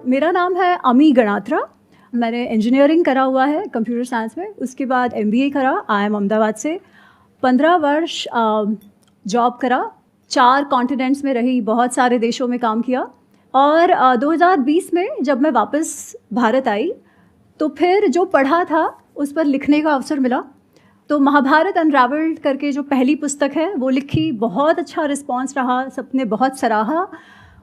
मेरा नाम है अमी गणात्रा। मैंने इंजीनियरिंग करा हुआ है कंप्यूटर साइंस में, उसके बाद MBA करा IIM अहमदाबाद से। 15 वर्ष जॉब करा, 4 कॉन्टिनेंट्स में रही, बहुत सारे देशों में काम किया। और 2020 में जब मैं वापस भारत आई तो फिर जो पढ़ा था उस पर लिखने का अवसर मिला। तो महाभारत अनरावल्ड करके जो पहली पुस्तक है वो लिखी, बहुत अच्छा रिस्पॉन्स रहा, सबने बहुत सराहा।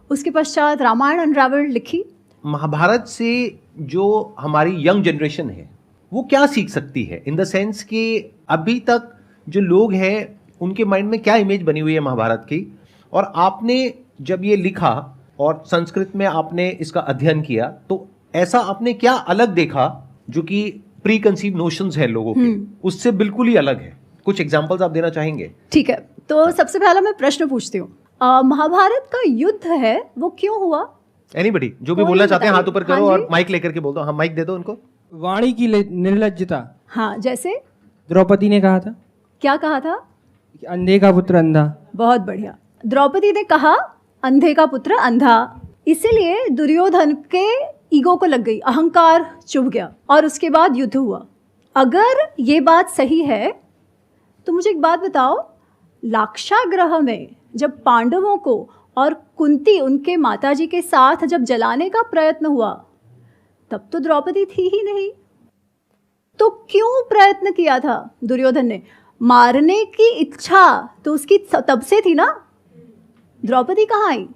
उसके पश्चात रामायण अनरावल्ड लिखी। महाभारत से जो हमारी यंग जनरेशन है वो क्या सीख सकती है, इन द सेंस कि अभी तक जो लोग हैं उनके माइंड में क्या इमेज बनी हुई है महाभारत की, और आपने जब ये लिखा और संस्कृत में आपने इसका अध्ययन किया तो ऐसा आपने क्या अलग देखा जो कि प्री कंसीव नोशंस है लोगों के, उससे बिल्कुल ही अलग है? कुछ एग्जांपल्स आप देना चाहेंगे? ठीक है, तो सबसे पहला मैं प्रश्न पूछती हूँ, महाभारत का युद्ध है वो क्यों हुआ? एनीबडी जो भी बोलना चाहते हैं हाथ ऊपर करो। और माइक लेकर के बोल दो। हाँ, माइक दे दो उनको। वाणी की निर्लज्जता। हाँ, जैसे द्रौपदी ने कहा था। क्या कहा था? अंधे का पुत्र अंधा। बहुत बढ़िया। द्रौपदी ने कहा अंधे का पुत्र अंधा, इसीलिए दुर्योधन के ईगो को लग गई, अहंकार चुभ गया और उसके बाद युद्ध हुआ। अगर ये बात सही है तो मुझे एक बात बताओ, लाक्षागृह में जब पांडवों को और कुंती उनके माताजी के साथ जब जलाने का प्रयत्न हुआ तब तो द्रौपदी थी ही नहीं। तो क्यों प्रयत्न किया था दुर्योधन ने? मारने की इच्छा तो उसकी तब से थी ना। द्रौपदी कहाँ आई?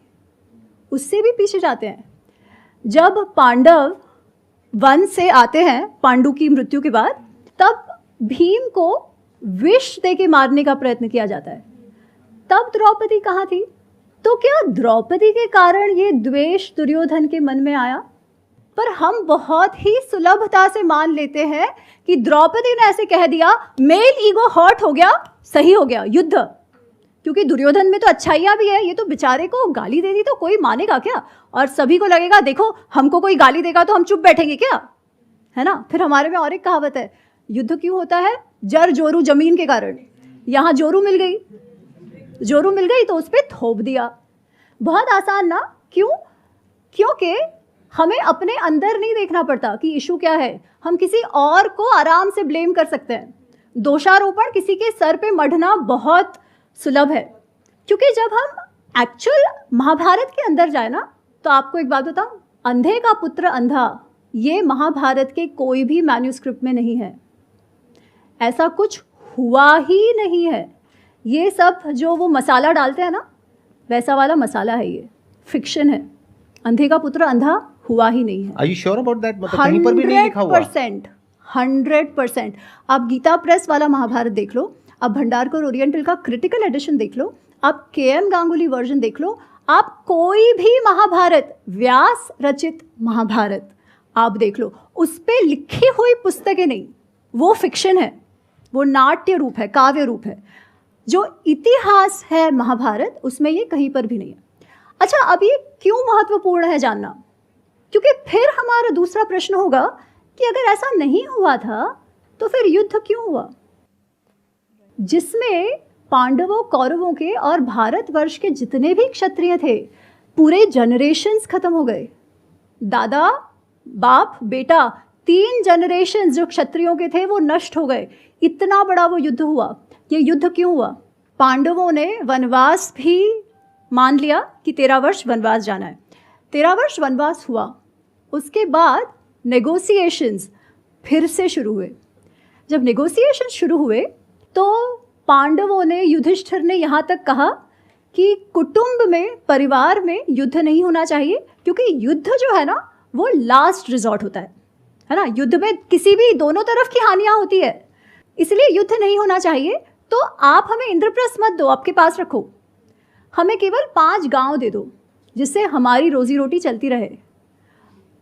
उससे भी पीछे जाते हैं। जब पांडव वन से आते हैं पांडु की मृत्यु के बाद, तब भीम को विष दे के मारने का प्रयत्न किया जाता है, तब द्रौपदी कहाँ थी? तो क्या द्रौपदी के कारण ये द्वेष दुर्योधन के मन में आया? पर हम बहुत ही सुलभता से मान लेते हैं कि द्रौपदी ने ऐसे कह दिया, मेल ईगो हर्ट हो गया, सही हो गया युद्ध। क्योंकि दुर्योधन में तो अच्छाइयाँ भी है, ये तो बेचारे को गाली दे दी तो कोई मानेगा क्या? और सभी को लगेगा देखो हमको कोई गाली देगा तो हम चुप बैठेंगे क्या, है ना? फिर हमारे में और एक कहावत है, युद्ध क्यों होता है? जर जोरू जमीन के कारण। यहाँ जोरू मिल गई, जोरू मिल गई तो उस पर थोप दिया। बहुत आसान ना? क्यों? क्योंकि हमें अपने अंदर नहीं देखना पड़ता कि इशू क्या है, हम किसी और को आराम से ब्लेम कर सकते हैं। दोषारोपण किसी के सर पे मढ़ना बहुत सुलभ है। क्योंकि जब हम एक्चुअल महाभारत के अंदर जाए ना, तो आपको एक बात बताऊं, अंधे का पुत्र अंधा ये महाभारत के कोई भी मैन्यूस्क्रिप्ट में नहीं है। ऐसा कुछ हुआ ही नहीं है। ये सब जो वो मसाला डालते हैं ना, वैसा वाला मसाला है, ये फिक्शन है। अंधे का पुत्र अंधा हुआ ही नहीं है। Are you sure about that? मतलब कहीं पर भी नहीं लिखा हुआ? 100%। आप गीता प्रेस वाला महाभारत देख लो, आप भंडारकर ओरिएंटल का क्रिटिकल एडिशन देख लो, आप KM गांगुली वर्जन देख लो, आप कोई भी महाभारत, व्यास रचित महाभारत आप देख लो, उस पे लिखी हुई पुस्तकें नहीं, वो फिक्शन है, वो नाट्य रूप है, काव्य रूप है। जो इतिहास है महाभारत, उसमें ये कहीं पर भी नहीं है। अच्छा, अब ये क्यों महत्वपूर्ण है जानना? क्योंकि फिर हमारा दूसरा प्रश्न होगा कि अगर ऐसा नहीं हुआ था तो फिर युद्ध क्यों हुआ, जिसमें पांडवों, कौरवों के और भारतवर्ष के जितने भी क्षत्रिय थे, पूरे जनरेशन्स खत्म हो गए। दादा, बाप, बेटा, 3 जनरेशन्स जो क्षत्रियों के थे वो नष्ट हो गए। इतना बड़ा वो युद्ध हुआ। ये युद्ध क्यों हुआ? पांडवों ने वनवास भी मान लिया कि 13 वर्ष वनवास जाना है। 13 वर्ष वनवास हुआ, उसके बाद नेगोशिएशंस फिर से शुरू हुए। जब नेगोशिएशन शुरू हुए तो पांडवों ने, युधिष्ठिर ने यहाँ तक कहा कि कुटुंब में, परिवार में युद्ध नहीं होना चाहिए, क्योंकि युद्ध जो है ना वो लास्ट रिजॉर्ट होता है ना? युद्ध में किसी भी, दोनों तरफ की हानियाँ होती है, इसलिए युद्ध नहीं होना चाहिए। तो आप हमें इंद्रप्रस्थ मत दो, आपके पास रखो, हमें केवल 5 गांव दे दो जिससे हमारी रोजी रोटी चलती रहे।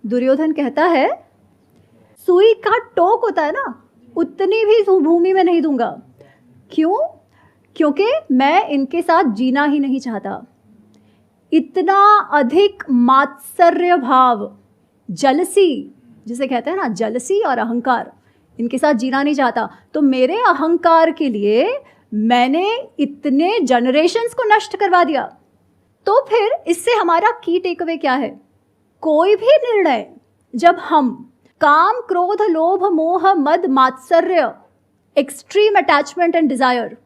दुर्योधन कहता है, सुई का टोक होता है ना, उतनी भी भूमि में नहीं दूंगा। क्यों? क्योंकि मैं इनके साथ जीना ही नहीं चाहता। इतना अधिक मात्सर्य भाव, जलसी जिसे कहते हैं ना, जलसी और अहंकार, इनके साथ जीना नहीं चाहता। तो मेरे अहंकार के लिए मैंने इतने जनरेशन्स को नष्ट करवा दिया। तो फिर इससे हमारा की टेक अवे क्या है? कोई भी निर्णय जब हम काम, क्रोध, लोभ, मोह, मद, मात्सर्य, extreme attachment and desire,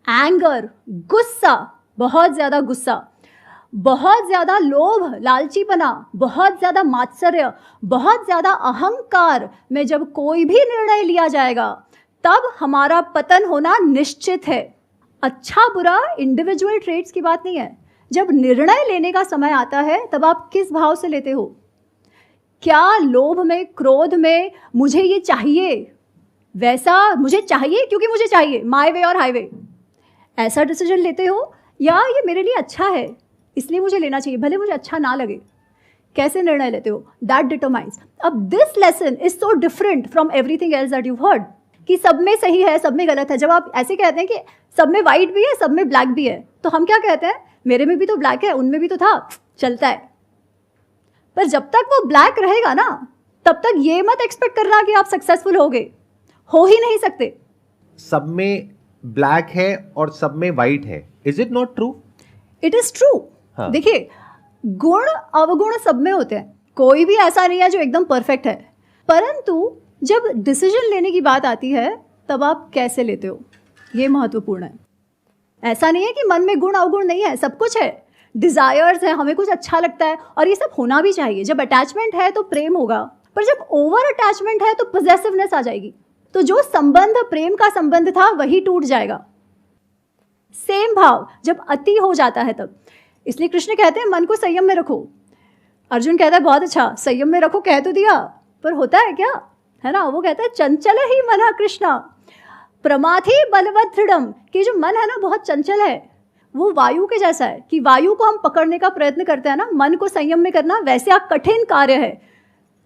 anger, गुस्सा, बहुत ज्यादा गुस्सा, बहुत ज्यादा लोभ, लालचीपना, बहुत ज्यादा मात्सर्य, बहुत ज्यादा अहंकार में जब कोई भी निर्णय लिया जाएगा तब हमारा पतन होना निश्चित है। अच्छा बुरा इंडिविजुअल ट्रेट्स की बात नहीं है। जब निर्णय लेने का समय आता है तब आप किस भाव से लेते हो? क्या लोभ में, क्रोध में, मुझे ये चाहिए, वैसा मुझे चाहिए क्योंकि मुझे चाहिए, माय वे और हाईवे, ऐसा डिसीजन लेते हो, या ये मेरे लिए अच्छा है इसलिए मुझे लेना चाहिए भले मुझे अच्छा ना लगे? कैसे निर्णय लेते हो? That determines. अब this lesson is so different from everything else that you heard कि सब में सही है, सब में गलत है। जब आप ऐसे कहते हैं कि सब में वाइट भी है, सब में ब्लैक भी है, तो हम क्या कहते हैं? मेरे में भी तो ब्लैक है, उनमें भी तो था, चलता है। पर जब तक वो ब्लैक रहेगा ना, तब तक ये मत एक्सपेक्ट करना कि आप सक्सेसफुल होगे, हो ही नहीं सकते। सब में ब्लैक है और सब में वाइट है, is it not true? It is true. देखिए, गुण अवगुण सब में होते हैं, कोई भी ऐसा नहीं है जो एकदम परफेक्ट है, परंतु जब डिसीजन लेने की बात आती है तब आप कैसे लेते हो, ये महत्वपूर्ण है। ऐसा नहीं है कि मन में गुण अवगुण नहीं है, सब कुछ है, डिजायर्स है, हमें कुछ अच्छा लगता है और ये सब होना भी चाहिए। जब अटैचमेंट है तो प्रेम होगा, पर जब ओवर अटैचमेंट है तो पोजेसिवनेस आ जाएगी, तो जो संबंध प्रेम का संबंध था वही टूट जाएगा। सेम भाव जब अति हो जाता है तब, इसलिए कृष्ण कहते हैं मन को संयम में रखो। अर्जुन कहता है बहुत अच्छा, संयम में रखो कह तो दिया, पर होता है क्या, है ना? वो कहता है चंचल ही मन कृष्णा प्रमाथि बलवत दृढ़म, कि जो मन है ना बहुत चंचल है, वो वायु के जैसा है कि वायु को हम पकड़ने का प्रयत्न करते हैं ना, मन को संयम में करना वैसे आप कठिन कार्य है।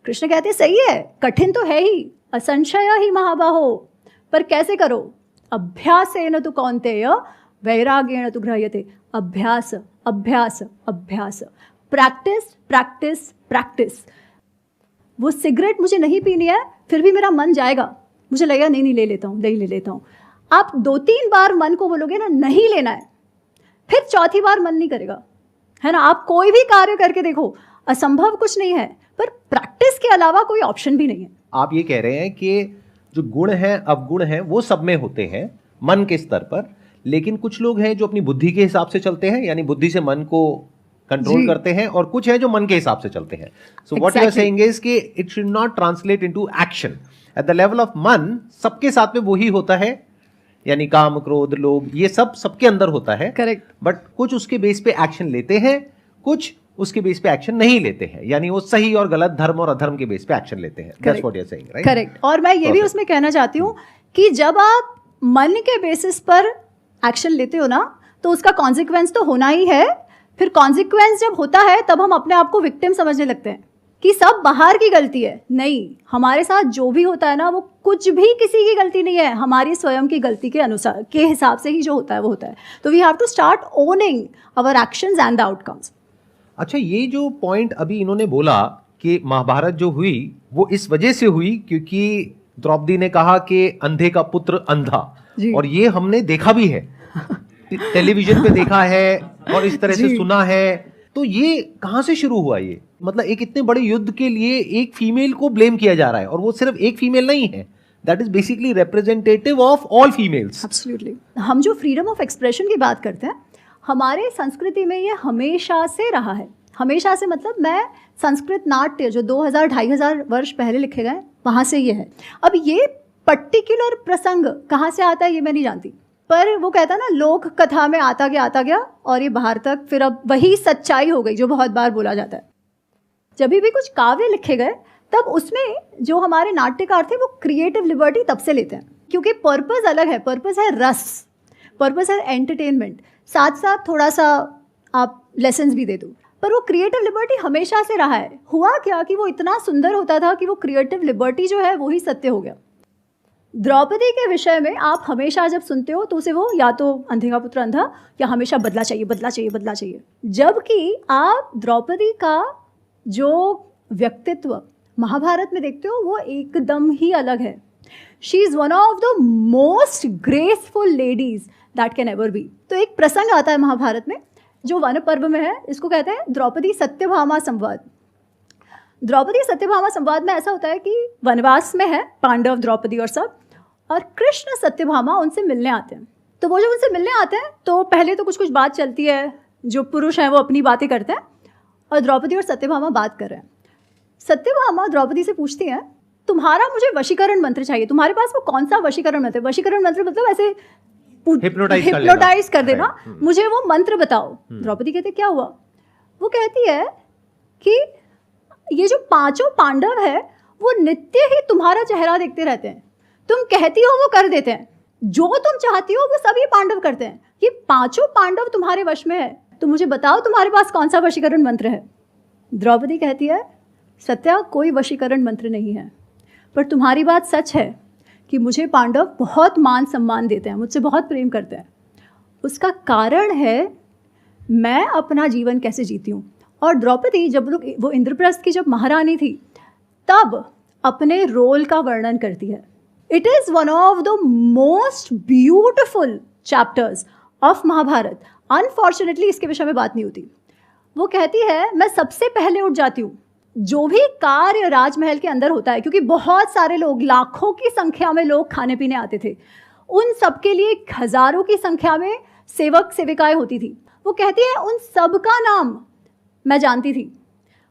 कृष्ण कहते हैं सही है, कठिन तो है ही, असंशय ही महाबाहो, पर कैसे करो? अभ्यासेन तु कौन्तेय वैराग्येण तु गृह्यते। अभ्यास अभ्यास अभ्यास, प्रैक्टिस प्रैक्टिस प्रैक्टिस। वो सिगरेट मुझे नहीं पीनी है, फिर भी मेरा मन जाएगा, मुझे लगेगा नहीं नहीं ले लेता हूँ, नहीं ले लेता हूँ। आप 2-3 बार मन को बोलोगे ना नहीं लेना है, फिर चौथी बार मन नहीं करेगा, है ना? आप कोई भी कार्य करके देखो, असंभव कुछ नहीं है, पर प्रैक्टिस के अलावा कोई ऑप्शन भी नहीं है। आप ये कह रहे हैं कि जो गुण हैं अवगुण हैं वो सब में होते हैं मन के स्तर पर, लेकिन कुछ लोग हैं जो अपनी बुद्धि के हिसाब से चलते हैं, यानी बुद्धि से मन को कंट्रोल करते हैं, और कुछ है जो मन के हिसाब से चलते हैं। So what you are saying is कि it should not translate into action at the level of मन। सबके साथ में वही होता है, यानी काम, क्रोध, लोभ, ये सब सबके अंदर होता है, करेक्ट। बट कुछ उसके बेस पे एक्शन लेते हैं, कुछ उसके बेस पे एक्शन नहीं लेते हैं, यानी वो सही और गलत, धर्म और अधर्म के बेस पे एक्शन लेते हैं। That's what you are saying, right? Correct. और मैं ये भी उसमें कहना चाहती हूँ कि जब आप मन के बेसिस पर एक्शन लेते हो ना, तो उसका कॉन्सिक्वेंस तो होना ही है। फिर कॉन्सिक्वेंस जब होता है तब हम अपने आप को विक्टिम समझने लगते हैं कि सब बाहर की गलती है। नहीं, हमारे साथ जो भी होता है ना, वो कुछ भी किसी की गलती नहीं है, हमारी स्वयं की गलती के अनुसार के हिसाब से ही जो होता है वो होता है। तो we have to start owning our actions and the outcomes. अच्छा, ये जो पॉइंट अभी इन्होंने बोला कि महाभारत जो हुई वो इस वजह से हुई क्योंकि द्रौपदी ने कहा कि अंधे का पुत्र अंधा, और ये हमने देखा भी है, टेलीविजन पे देखा है और इस तरह से सुना है। तो ये कहां से शुरू हुआ? ये मतलब एक इतने बड़े युद्ध के लिए एक फीमेल को ब्लेम किया जा रहा है, और वो सिर्फ एक फीमेल नहीं है, that is basically representative of all females. Absolutely. हम जो फ्रीडम ऑफ एक्सप्रेशन की बात करते हैं, हमारे संस्कृति में ये हमेशा से रहा है। हमेशा से मतलब मैं संस्कृत नाट्य जो 2000-2500 वर्ष पहले लिखे गए, वहाँ से ये है। अब ये पर्टिकुलर प्रसंग कहाँ से आता है ये मैं नहीं जानती, पर वो कहता है ना, लोक कथा में आता गया और ये बाहर तक, फिर अब वही सच्चाई हो गई जो बहुत बार बोला जाता है। जब भी कुछ काव्य लिखे गए तब उसमें जो हमारे नाट्यकार थे वो क्रिएटिव लिबर्टी तब से लेते हैं, क्योंकि पर्पस अलग है। पर्पस है रस, पर्पस है एंटरटेनमेंट, साथ साथ थोड़ा सा आप लेसन्स भी दे दो, पर वो क्रिएटिव लिबर्टी हमेशा से रहा है। हुआ क्या कि वो इतना सुंदर होता था कि वो क्रिएटिव लिबर्टी जो है वही सत्य हो गया। द्रौपदी के विषय में आप हमेशा जब सुनते हो तो उसे वो या तो अंधे का पुत्र अंधा, या हमेशा बदला चाहिए बदला चाहिए बदला चाहिए, जबकि आप द्रौपदी का जो व्यक्तित्व महाभारत में देखते हो वो एकदम ही अलग है। She is one of the most graceful ladies that can ever be. तो एक प्रसंग आता है महाभारत में जो वन पर्व में है, इसको कहते हैं द्रौपदी सत्यभामा संवाद। द्रौपदी सत्यभामा संवाद में ऐसा होता है कि वनवास में है पांडव, द्रौपदी और सब, और कृष्ण सत्यभामा उनसे मिलने आते हैं। तो वो जब उनसे मिलने आते हैं तो पहले तो कुछ कुछ बात चलती है, जो पुरुष हैं वो अपनी बातें करते हैं और द्रौपदी और सत्यभामा बात कर रहे हैं। सत्यभामा द्रौपदी से पूछती हैं, तुम्हारा मुझे वशीकरण मंत्र चाहिए, तुम्हारे पास वो कौन सा वशीकरण मंत्र? वशीकरण मंत्र मतलब ऐसे हिप्नोटाइज कर देना, मुझे वो मंत्र बताओ। द्रौपदी कहते क्या हुआ? वो कहती है कि ये जो 5 पांडव है वो नित्य ही तुम्हारा चेहरा देखते रहते हैं, तुम कहती हो वो कर देते हैं, जो तुम चाहती हो वो सभी पांडव करते हैं, ये 5 पांडव तुम्हारे वश में है, तो मुझे बताओ तुम्हारे पास कौन सा वशीकरण मंत्र है? द्रौपदी कहती है, सत्या कोई वशीकरण मंत्र नहीं है, पर तुम्हारी बात सच है कि मुझे पांडव बहुत मान सम्मान देते हैं, मुझसे बहुत प्रेम करते हैं। उसका कारण है मैं अपना जीवन कैसे जीती हूँ। और द्रौपदी जब लोग वो इंद्रप्रस्थ की जब महारानी थी तब अपने रोल का वर्णन करती है। It is one of the most beautiful chapters of Mahabharat. Unfortunately इसके विषय में बात नहीं होती। वो कहती है मैं सबसे पहले उठ जाती हूँ, जो भी कार्य राजमहल के अंदर होता है, क्योंकि बहुत सारे लोग, लाखों की संख्या में लोग खाने पीने आते थे, उन सबके लिए हजारों की संख्या में सेवक सेविकाएं होती थी। वो कहती है उन सब का नाम मैं जानती थी,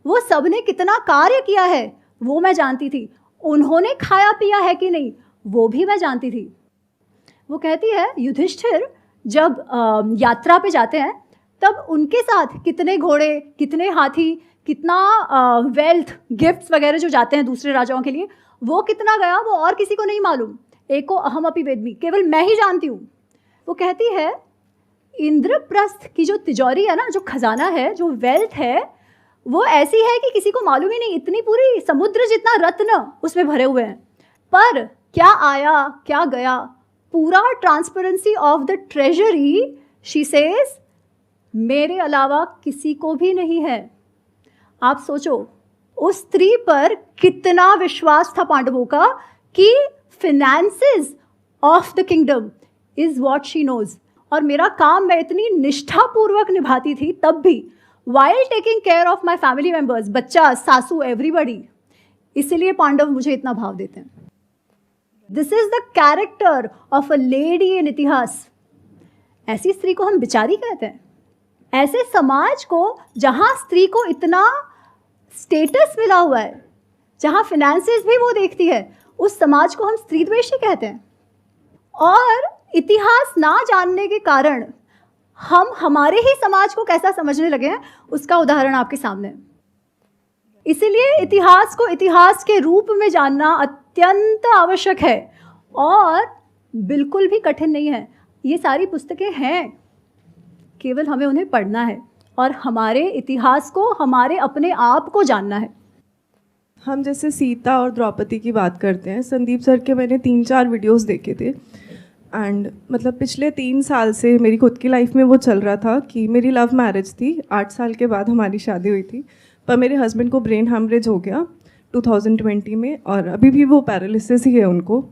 वो सब ने कितना कार्य किया है वो मैं जानती थी, उन्होंने खाया पिया है कि नहीं वो भी मैं जानती थी। वो कहती है युधिष्ठिर जब यात्रा पे जाते हैं तब उनके साथ कितने घोड़े, कितने हाथी, कितना वेल्थ, गिफ्ट्स वगैरह जो जाते हैं दूसरे राजाओं के लिए, वो कितना गया वो और किसी को नहीं मालूम, एको अहम अपि वेद्मि, केवल मैं ही जानती हूँ। वो कहती है इंद्रप्रस्थ की जो तिजोरी है ना, जो खजाना है, जो वेल्थ है, वो ऐसी है कि किसी को मालूम ही नहीं, इतनी पूरी समुद्र जितना रत्न उसमें भरे हुए हैं, पर क्या आया क्या गया, पूरा transparency of the treasury, she says मेरे अलावा किसी को भी नहीं है। आप सोचो उस स्त्री पर कितना विश्वास था पांडवों का कि finances of the kingdom is what she knows, और मेरा काम मैं इतनी निष्ठापूर्वक निभाती थी तब भी, while taking care of my family members, बच्चा, सासू, एवरीबडी। इसीलिए पांडव मुझे इतना भाव देते हैं। This is the character of a lady in इतिहास। ऐसी स्त्री को हम बिचारी कहते हैं। ऐसे समाज को जहाँ स्त्री को इतना स्टेटस मिला हुआ है, जहाँ फिनेंसेस भी वो देखती है, उस समाज को हम स्त्री द्वेषी कहते हैं। और इतिहास ना जानने के कारण हम हमारे ही समाज को कैसा समझने लगे हैं उसका उदाहरण आपके सामने है। इसीलिए इतिहास को इतिहास के रूप में जानना अत्यंत आवश्यक है और बिल्कुल भी कठिन नहीं है। ये सारी पुस्तकें हैं, केवल हमें उन्हें पढ़ना है और हमारे इतिहास को, हमारे अपने आप को जानना है। हम जैसे सीता और द्रौपदी की बात करते हैं, संदीप सर के मैंने 3-4 वीडियोस देखे थे एंड मतलब पिछले 3 साल से मेरी खुद की लाइफ में वो चल रहा था कि मेरी लव मैरिज थी, 8 साल के बाद हमारी शादी हुई थी, पर मेरे हस्बैंड को ब्रेन हैमरेज हो गया 2020 में और अभी भी वो पैरालिसिस ही है उनको।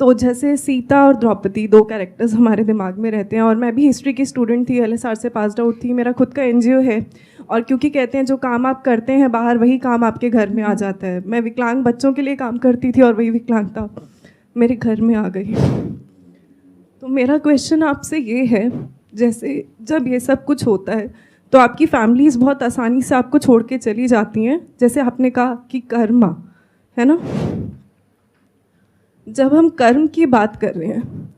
तो जैसे सीता और द्रौपदी 2 कैरेक्टर्स हमारे दिमाग में रहते हैं और मैं भी हिस्ट्री की स्टूडेंट थी, LSR से पास्ड आउट थी, मेरा खुद का NGO है और क्योंकि कहते हैं जो काम आप करते हैं बाहर वही काम आपके घर में आ जाता है। मैं विकलांग बच्चों के लिए काम करती थी और वही विकलांगता मेरे घर में आ गई। तो मेरा क्वेश्चन आपसे ये है, जैसे जब ये सब कुछ होता है तो आपकी फैमिलीज बहुत आसानी से आपको छोड़ के चली जाती हैं, जैसे आपने कहा कि कर्म है ना। जब हम कर्म की बात कर रहे हैं,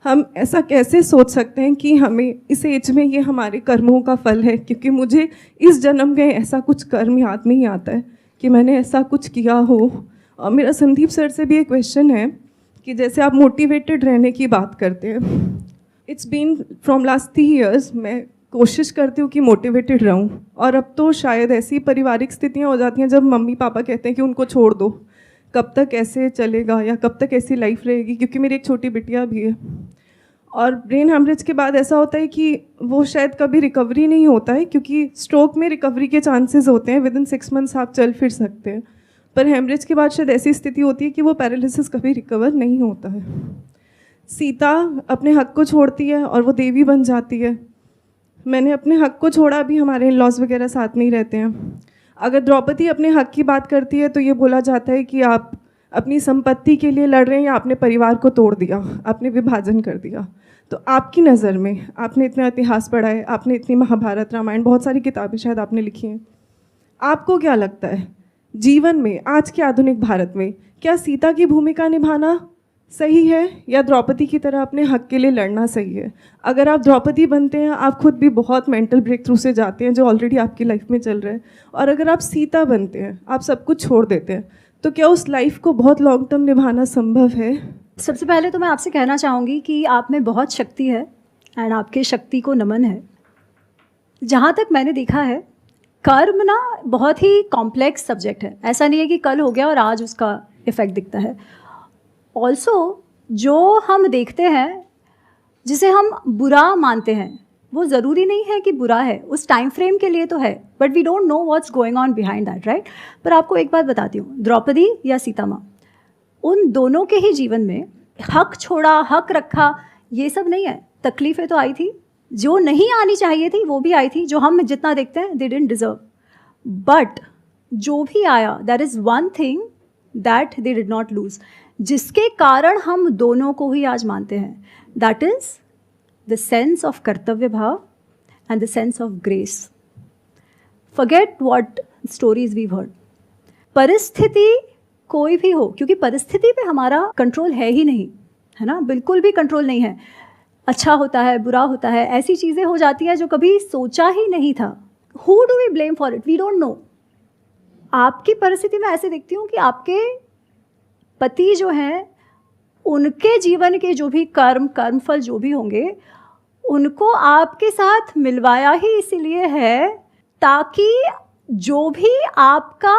हम ऐसा कैसे सोच सकते हैं कि हमें इस एज में ये हमारे कर्मों का फल है, क्योंकि मुझे इस जन्म में ऐसा कुछ कर्म याद नहीं आता है कि मैंने ऐसा कुछ किया हो। और मेरा संदीप सर से भी एक क्वेश्चन है कि जैसे आप मोटिवेटेड रहने की बात करते हैं, it's been from last 3 years मैं कोशिश करती हूँ कि मोटिवेटेड रहूँ और अब तो शायद ऐसी पारिवारिक स्थितियाँ हो जाती हैं जब मम्मी पापा कहते हैं कि उनको छोड़ दो, कब तक ऐसे चलेगा या कब तक ऐसी लाइफ रहेगी, क्योंकि मेरी एक छोटी बिटिया भी है। और ब्रेन हैमरेज के बाद ऐसा होता है कि वो शायद कभी रिकवरी नहीं होता है, क्योंकि स्ट्रोक में रिकवरी के चांसेस होते हैं, विदिन 6 months आप चल फिर सकते हैं, पर हैमरेज के बाद शायद ऐसी स्थिति होती है कि वो पैरालिसिस कभी रिकवर नहीं होता है। सीता अपने हक को छोड़ती है और वो देवी बन जाती है। मैंने अपने हक को छोड़ा, अभी हमारे लॉज वगैरह साथ नहीं रहते हैं। अगर द्रौपदी अपने हक की बात करती है तो ये बोला जाता है कि आप अपनी संपत्ति के लिए लड़ रहे हैं या आपने परिवार को तोड़ दिया, आपने विभाजन कर दिया। तो आपकी नज़र में, आपने इतना इतिहास पढ़ा है, आपने इतनी महाभारत रामायण बहुत सारी किताबें शायद आपने लिखी हैं, आपको क्या लगता है जीवन में आज के आधुनिक भारत में क्या सीता की भूमिका निभाना सही है या द्रौपदी की तरह अपने हक के लिए लड़ना सही है? अगर आप द्रौपदी बनते हैं, आप खुद भी बहुत मेंटल ब्रेक थ्रू से जाते हैं जो ऑलरेडी आपकी लाइफ में चल रहा है, और अगर आप सीता बनते हैं, आप सब कुछ छोड़ देते हैं, तो क्या उस लाइफ को बहुत लॉन्ग टर्म निभाना संभव है? सबसे पहले तो मैं आपसे कहना चाहूँगी कि आप में बहुत शक्ति है एंड आपके शक्ति को नमन है। जहाँ तक मैंने देखा है, कर्म ना बहुत ही कॉम्प्लेक्स सब्जेक्ट है। ऐसा नहीं है कि कल हो गया और आज उसका इफ़ेक्ट दिखता है। ऑल्सो जो हम देखते हैं, जिसे हम बुरा मानते हैं, वो ज़रूरी नहीं है कि बुरा है, उस टाइम फ्रेम के लिए तो है, but we don't know what's going on behind that, right. पर आपको एक बात बताती हूँ, द्रौपदी या सीता माँ, उन दोनों के ही जीवन में हक छोड़ा, हक रखा, ये सब नहीं है। तकलीफ़ें तो आई थी, जो नहीं आनी चाहिए थी वो भी आई थी, जो हम जितना देखते हैं दे डिडंट डिज़र्व, बट जो भी आया, that is one thing that they did not lose, जिसके कारण हम दोनों को ही आज मानते हैं। That is the sense of kartavya bhav and the sense of grace. Forget what stories we heard. परिस्थिति कोई भी हो, क्योंकि परिस्थिति पे हमारा कंट्रोल है ही नहीं, है ना, बिल्कुल भी कंट्रोल नहीं है। अच्छा होता है, बुरा होता है, ऐसी चीज़ें हो जाती हैं जो कभी सोचा ही नहीं था। Who do we blame for it? We don't know. आपकी परिस्थिति में ऐसे देखती हूँ कि आपके पति जो हैं, उनके जीवन के जो भी कर्मफल जो भी होंगे, उनको आपके साथ मिलवाया ही इसीलिए है ताकि जो भी आपका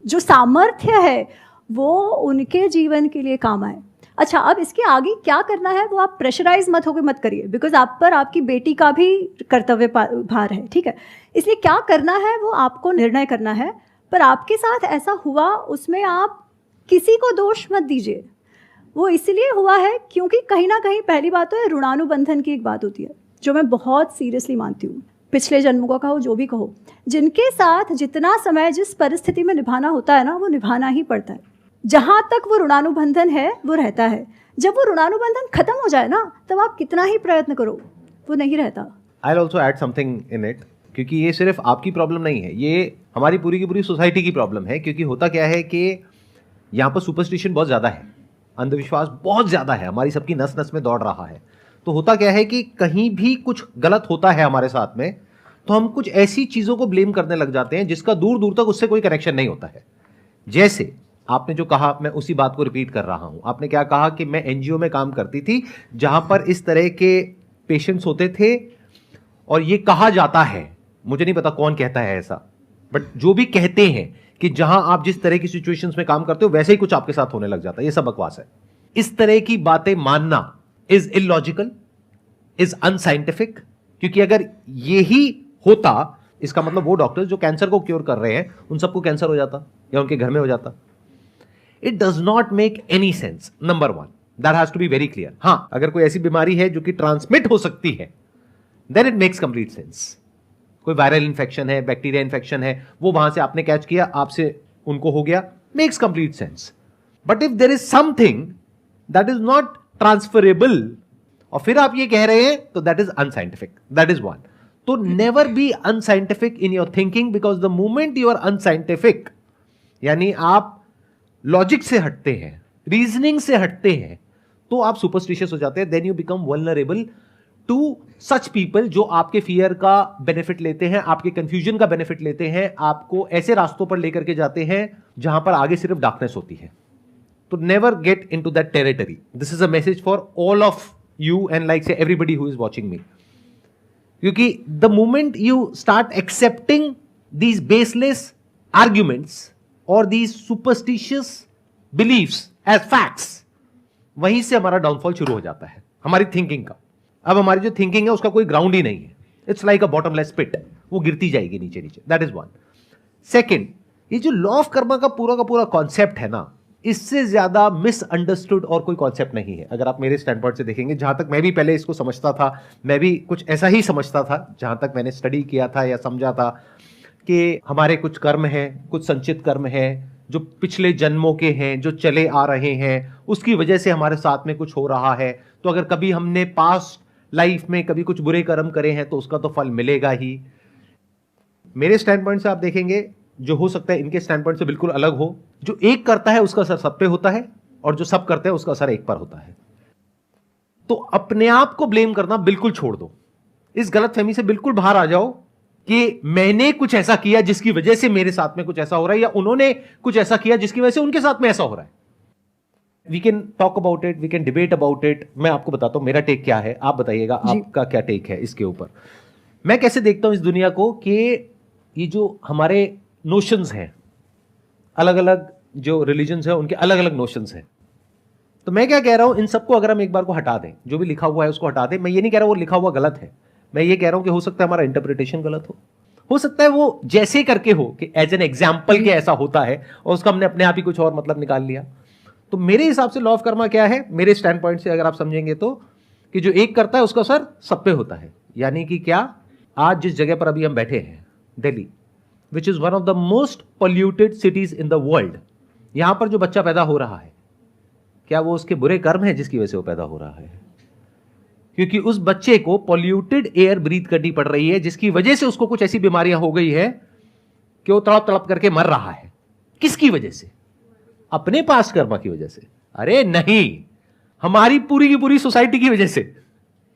जो सामर्थ्य है वो उनके जीवन के लिए काम आए। अच्छा, अब इसके आगे क्या करना है वो आप प्रेशराइज मत करिए, बिकॉज आप पर आपकी बेटी का भी कर्तव्य भार है, ठीक है। इसलिए क्या करना है वो आपको निर्णय करना है, पर आपके साथ ऐसा हुआ उसमें आप किसी को दोष मत दीजिए। वो इसलिए हुआ है क्योंकि कहीं ना कहीं पहली बात तो है, ऋणानुबंधन की एक बात होती है जो मैं बहुत सीरियसली मानती हूँ। पिछले जन्मों का कहो, जो भी कहो, जिनके साथ जितना समय जिस परिस्थिति में निभाना होता है ना, वो निभाना ही पड़ता है। जहाँ तक वो ऋणानुबंधन है वो रहता है। जब वो ऋणानुबंधन खत्म हो जाए ना, तब आप कितना ही प्रयत्न करो, वो नहीं रहता। I also add something in it, क्योंकि ये सिर्फ आपकी प्रॉब्लम नहीं है, ये हमारी पूरी की पूरी सोसाइटी की प्रॉब्लम है। क्योंकि होता क्या है कि यहाँ पर सुपरस्टिशन बहुत ज़्यादा है, अंधविश्वास बहुत ज़्यादा है, हमारी सबकी नस नस में दौड़ रहा है। तो होता क्या है कि कहीं भी कुछ गलत होता है हमारे साथ में, तो हम कुछ ऐसी चीज़ों को ब्लेम करने लग जाते हैं जिसका दूर दूर तक उससे कोई कनेक्शन नहीं होता है। जैसे आपने जो कहा, मैं उसी बात को रिपीट कर रहा हूं। आपने क्या कहा कि मैं एनजीओ में काम करती थी जहां पर इस तरह के पेशेंट्स होते थे, और ये कहा जाता है, मुझे नहीं पता कौन कहता है ऐसा, बट जो भी कहते हैं कि जहां आप जिस तरह की सिचुएशंस में काम करते हो वैसे ही कुछ आपके साथ होने लग जाता है। ये सब बकवास है। इस तरह की बातें मानना इज इलॉजिकल, इज अनसाइंटिफिक। क्योंकि अगर यही होता, इसका मतलब वो डॉक्टर्स जो कैंसर को क्योर कर रहे हैं उन सबको कैंसर हो जाता या उनके घर में हो जाता। It does not make any sense. Number one, that has to be very clear. हां, अगर कोई ऐसी बीमारी है जो कि ट्रांसमिट हो सकती है, then it makes complete sense. कोई वायरल इंफेक्शन है, बैक्टीरिया इंफेक्शन है, वो वहां से आपने कैच किया, आपसे उनको हो गया, makes complete sense. But if there is something that is not transferable और फिर आप ये कह रहे हैं, तो that is unscientific. That is one. तो never be unscientific in your thinking, because the moment you are unscientific, यानी आप लॉजिक से हटते हैं, रीजनिंग से हटते हैं, तो आप सुपरस्टिशियस हो जाते हैं। Then you become vulnerable to such people जो आपके फियर का बेनिफिट लेते हैं, आपके कंफ्यूजन का बेनिफिट लेते हैं, आपको ऐसे रास्तों पर लेकर के जाते हैं जहां पर आगे सिर्फ डार्कनेस होती है। तो never get into that territory. This is a message for all of you and like say everybody who is watching me. क्योंकि the moment you start accepting these baseless arguments और these superstitious beliefs as facts, वहीं से हमारा downfall शुरू हो जाता है, हमारी थिंकिंग का। अब हमारी जो थिंकिंग है उसका कोई ग्राउंड ही नहीं है। इट्स लाइक अ बॉटमलेस पिट, वो गिरती जाएगी नीचे नीचे। That is one. सेकेंड, ये जो लॉ ऑफ कर्मा का पूरा कॉन्सेप्ट है ना, इससे ज्यादा मिसअंडरस्टूड और कोई कॉन्सेप्ट नहीं है। अगर आप मेरे स्टैंड पॉइंट से देखेंगे, जहां तक मैं भी पहले इसको समझता था, मैं भी कुछ ऐसा ही समझता था जहां तक मैंने स्टडी किया था या समझा था, कि हमारे कुछ कर्म हैं, कुछ संचित कर्म हैं जो पिछले जन्मों के हैं, जो चले आ रहे हैं, उसकी वजह से हमारे साथ में कुछ हो रहा है। तो अगर कभी हमने पास्ट लाइफ में कभी कुछ बुरे कर्म करे हैं तो उसका तो फल मिलेगा ही। मेरे स्टैंड पॉइंट से आप देखेंगे, जो हो सकता है इनके स्टैंड पॉइंट से बिल्कुल अलग हो। जो एक करता है उसका असर सब पे होता है, और जो सब करते हैं उसका असर एक पर होता है। तो अपने आप को ब्लेम करना बिल्कुल छोड़ दो, इस गलतफहमी से बिल्कुल बाहर आ जाओ कि मैंने कुछ ऐसा किया जिसकी वजह से मेरे साथ में कुछ ऐसा हो रहा है, या उन्होंने कुछ ऐसा किया जिसकी वजह से उनके साथ में ऐसा हो रहा है। We can talk about it, we can debate about it. मैं आपको बताता हूं मेरा टेक क्या है, आप बताइएगा आपका क्या टेक है इसके ऊपर। मैं कैसे देखता हूं इस दुनिया को कि ये जो हमारे नोशंस हैं, अलग अलग जो रिलीजन्स हैं उनके अलग अलग नोशंस हैं। तो मैं क्या कह रहा हूं, इन सबको अगर हम एक बार को हटा दें, जो भी लिखा हुआ है उसको हटा दें। मैं ये नहीं कह रहा वो लिखा हुआ गलत है, मैं ये कह रहा हूं कि हो सकता है हमारा इंटरप्रिटेशन गलत हो सकता है वो जैसे करके हो कि एज एन एग्जाम्पल के ऐसा होता है और उसका हमने अपने आप ही कुछ और मतलब निकाल लिया। तो मेरे हिसाब से लॉ ऑफ कर्मा क्या है, मेरे स्टैंड पॉइंट से अगर आप समझेंगे तो, कि जो एक करता है उसका असर सब पे होता है। यानी कि क्या, आज जिस जगह पर अभी हम बैठे हैं, Delhi, which is one of the most polluted cities in the world, यहां पर जो बच्चा पैदा हो रहा है, क्या वो उसके बुरे कर्म है जिसकी वजह से वो पैदा हो रहा है? क्योंकि उस बच्चे को पॉल्यूटेड एयर ब्रीथ करनी पड़ रही है, जिसकी वजह से उसको कुछ ऐसी बीमारियां हो गई है कि वो तड़प तड़प करके मर रहा है। किसकी वजह से? अपने पास कर्म की वजह से? अरे नहीं, हमारी पूरी की पूरी सोसाइटी की वजह से,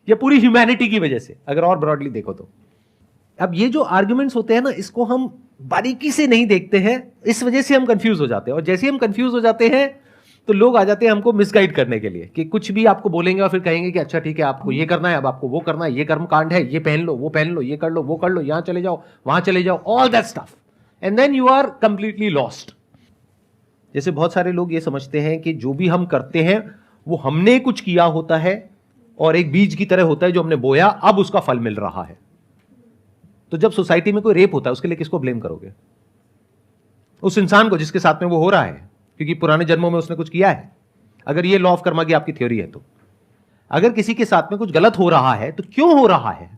या पूरी ह्यूमैनिटी की वजह से, अगर और ब्रॉडली देखो तो। अब ये जो आर्ग्यूमेंट्स होते हैं ना, इसको हम बारीकी से नहीं देखते हैं, इस वजह से हम कंफ्यूज हो जाते हैं। और जैसे हम कंफ्यूज हो जाते हैं तो लोग आ जाते हैं हमको मिसगाइड करने के लिए, कि कुछ भी आपको बोलेंगे और फिर कहेंगे कि अच्छा ठीक है, आपको ये करना है, अब आपको वो करना है, ये कर्म कांड है, ये पहन लो, वो पहन लो, ये कर लो, वो कर लो, यहां चले जाओ, वहां चले जाओ, all that stuff, and then you are completely lost. जैसे बहुत सारे लोग ये समझते हैं कि जो भी हम करते हैं वो हमने कुछ किया होता है और एक बीज की तरह होता है जो हमने बोया, अब उसका फल मिल रहा है। तो जब सोसाइटी में कोई रेप होता है उसके लिए किसको ब्लेम करोगे? उस इंसान को जिसके साथ में वो हो रहा है, क्योंकि पुराने जन्मों में उसने कुछ किया है। अगर ये लॉ ऑफ कर्मा की आपकी थ्योरी है तो अगर किसी के साथ में कुछ गलत हो रहा है तो क्यों हो रहा है,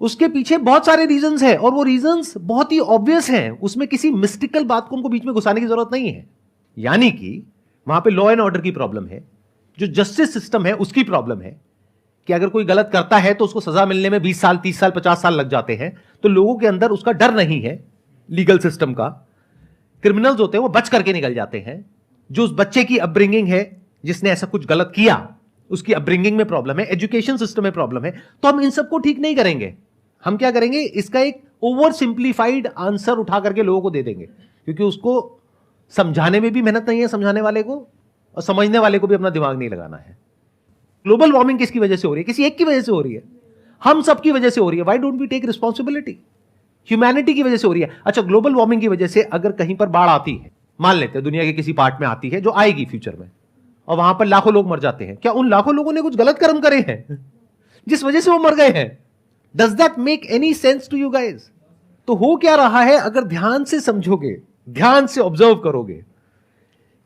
उसके पीछे बहुत सारे रीजंस हैं, और वो रीजंस बहुत ही ऑब्वियस हैं। उसमें किसी मिस्टिकल बात को हमको बीच में घुसाने की जरूरत नहीं है। यानी कि वहां पे लॉ एंड ऑर्डर की प्रॉब्लम है, जो जस्टिस सिस्टम है उसकी प्रॉब्लम है, कि अगर कोई गलत करता है तो उसको सजा मिलने में 20 साल, 30 साल, 50 साल लग जाते हैं। तो लोगों के अंदर उसका डर नहीं है, लीगल सिस्टम का। क्रिमिनल्स होते हैं वो बच करके निकल जाते हैं। जो उस बच्चे की अपब्रिंगिंग है, जिसने ऐसा कुछ गलत किया, उसकी अपब्रिंगिंग में प्रॉब्लम है, एजुकेशन सिस्टम में प्रॉब्लम है, तो हम इन सबको ठीक नहीं करेंगे। हम क्या करेंगे, इसका एक ओवर सिंप्लीफाइड आंसर उठा करके लोगों को दे देंगे, क्योंकि उसको समझाने में भी मेहनत नहीं है समझाने वाले को, और समझने वाले को भी अपना दिमाग नहीं लगाना है। ग्लोबल वार्मिंग किसकी वजह से हो रही है? किसी एक की वजह से हो रही है, हम सबकी वजह से हो रही है। Why don't we take responsibility? Humanity की वजह से हो रही है। अच्छा, ग्लोबल वार्मिंग की वजह से अगर कहीं पर बाढ़ आती है, मान लेते हैं दुनिया के किसी पार्ट में आती है, जो आएगी फ्यूचर में, और वहां पर लाखों लोग मर जाते हैं, क्या उन लाखों लोगों ने कुछ गलत कर्म करे हैं जिस वजह से वो मर गए हैं? Does that make any sense to you guys? तो हो क्या रहा है, अगर ध्यान से समझोगे, ध्यान से ऑब्जर्व करोगे,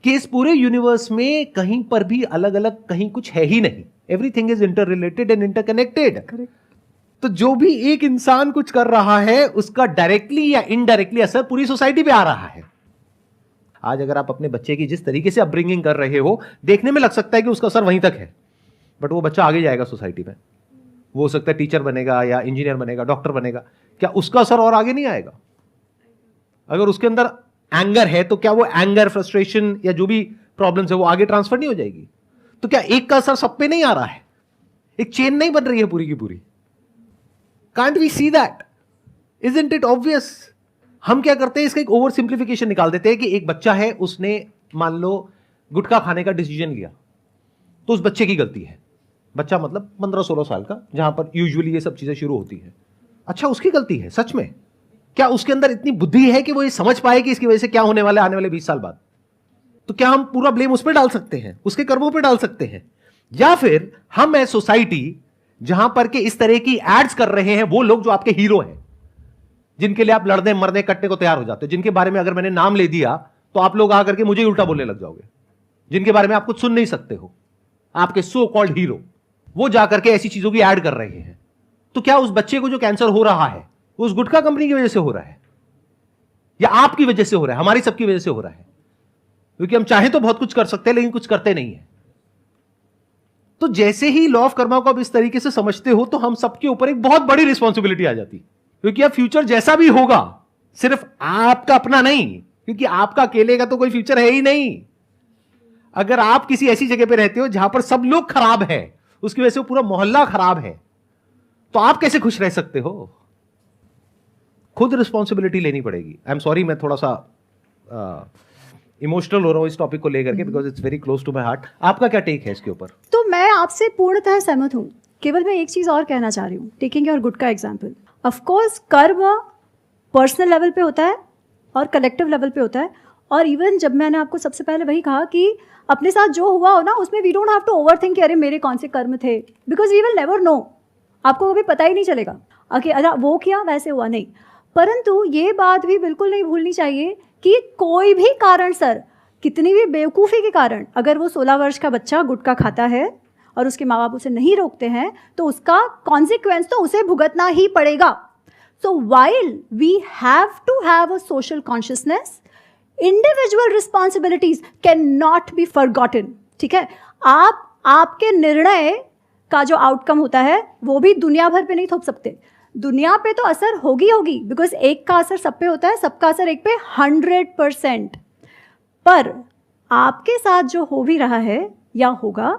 कि इस पूरे यूनिवर्स में कहीं पर भी अलग अलग कहीं कुछ है ही नहीं। Everything is inter related and interconnected. तो जो भी एक इंसान कुछ कर रहा है, उसका डायरेक्टली या इनडायरेक्टली असर पूरी सोसाइटी पे आ रहा है। आज अगर आप अपने बच्चे की जिस तरीके से अपब्रिंगिंग कर रहे हो, देखने में लग सकता है कि उसका असर वहीं तक है, बट वो बच्चा आगे जाएगा सोसाइटी में, वो हो सकता है टीचर बनेगा या इंजीनियर बनेगा, डॉक्टर बनेगा, क्या उसका असर और आगे नहीं आएगा? अगर उसके अंदर एंगर है तो क्या वो एंगर, फ्रस्ट्रेशन या जो भी प्रॉब्लम्स है वो आगे ट्रांसफर नहीं हो जाएगी? तो क्या एक का असर सब पे नहीं आ रहा है? एक चेन नहीं बन रही है पूरी की पूरी? Can't we see that? Isn't it obvious? हम क्या करते हैं, इसका एक ओवर सिंप्लीफिकेशन निकाल देते हैं कि एक बच्चा है, उसने मान लो गुटखा खाने का डिसीजन लिया, तो उस बच्चे की गलती है। बच्चा मतलब 15-16 साल का, जहां पर यूजुअली ये सब चीजें शुरू होती है। अच्छा, उसकी गलती है सच में? क्या उसके अंदर इतनी बुद्धि है कि वो ये समझ पाए कि इसकी वजह से क्या होने वाला है आने वाले 20 साल बाद? तो क्या हम पूरा ब्लेम उस पर डाल सकते हैं, उसके कर्मों पर डाल सकते हैं? या फिर हम है सोसाइटी जहां पर के इस तरह की एड्स कर रहे हैं वो लोग जो आपके हीरो हैं, जिनके लिए आप लड़ने मरने कटने को तैयार हो जाते हो, जिनके बारे में अगर मैंने नाम ले दिया तो आप लोग आकर के मुझे ही उल्टा बोलने लग जाओगे, जिनके बारे में आप कुछ सुन नहीं सकते हो, आपके सो कॉल्ड हीरो, वो जाकर के ऐसी चीजों की ऐड कर रहे हैं। तो क्या उस बच्चे को जो कैंसर हो रहा है वो उस गुटखा कंपनी की वजह से हो रहा है? या आपकी वजह से हो रहा है, हमारी सबकी वजह से हो रहा है, क्योंकि हम चाहें तो बहुत कुछ कर सकते हैं लेकिन कुछ करते नहीं है। तो जैसे ही लॉ ऑफ कर्मा को आप इस तरीके से समझते हो तो हम सबके ऊपर एक बहुत बड़ी रिस्पॉन्सिबिलिटी आ जाती है, क्योंकि अब फ्यूचर जैसा भी होगा सिर्फ आपका अपना नहीं, क्योंकि आपका अकेले का तो कोई फ्यूचर है ही नहीं। अगर आप किसी ऐसी जगह पे रहते हो जहां पर सब लोग खराब है, उसकी वजह से पूरा मोहल्ला खराब है, तो आप कैसे खुश रह सकते हो? खुद रिस्पॉन्सिबिलिटी लेनी पड़ेगी। आई एम सॉरी, मैं थोड़ा सा इमोशनल हो रहा हूं इस टॉपिक को लेकर के, because it's very close to my heart. आपका क्या टेक है इसके ऊपर? तो मैं आपसे पूर्णतः सहमत हूँ। केवल मैं एक चीज़ और कहना चाह रही हूँ, टेकिंग योर गुड का एग्जाम्पल। ऑफकोर्स कर्म पर्सनल लेवल पे होता है और कलेक्टिव लेवल पे होता है, और इवन जब मैंने आपको सबसे पहले वही कहा कि अपने साथ जो हुआ हो ना, उसमें we don't have to over think कि अरे मेरे कौन से कर्म थे, because we will never know. आपको कभी पता ही नहीं चलेगा कि अरे वो किया वैसे हुआ, नहीं। परंतु ये बात भी बिल्कुल नहीं भूलनी चाहिए कि कोई भी कारण सर, कितनी भी बेवकूफ़ी के कारण, अगर वो 16 वर्ष का बच्चा गुटखा खाता है और उसके माँ बाप उसे नहीं रोकते हैं, तो उसका कॉन्सिक्वेंस तो उसे भुगतना ही पड़ेगा। So while we have to have a social consciousness, individual responsibilities can not be forgotten. ठीक है, आपके निर्णय का जो आउटकम होता है वो भी दुनिया भर पे नहीं थोप सकते। दुनिया पे तो असर होगी, बिकॉज एक का असर सब पे होता है, सबका असर एक पे 100%। पर आपके साथ जो हो भी रहा है या होगा,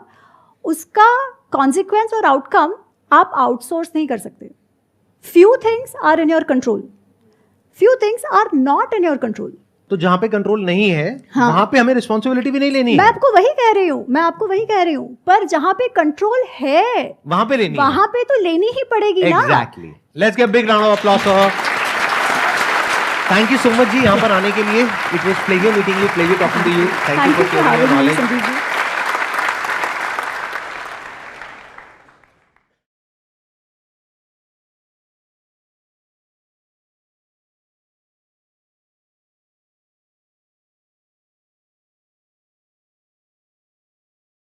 उसका कॉन्सिक्वेंस और आउटकम आप आउटसोर्स नहीं कर सकते। Few things are in your control, few things are not in your control. तो जहां पे कंट्रोल नहीं है, हाँ, वहां पे हमें रिस्पॉन्सिबिलिटी भी नहीं लेनी मैं है। आपको वही कह रही हूँ, पर जहां पे कंट्रोल है वहां पे लेनी वहां पे तो लेनी ही पड़ेगी ना। Exactly. Let's give big round of applause for. Thank you so much जी यहाँ पर आने के लिए। It was pleasure meeting you, pleasure talking to you. Thank you for sharing your knowledge. Sandeep ji.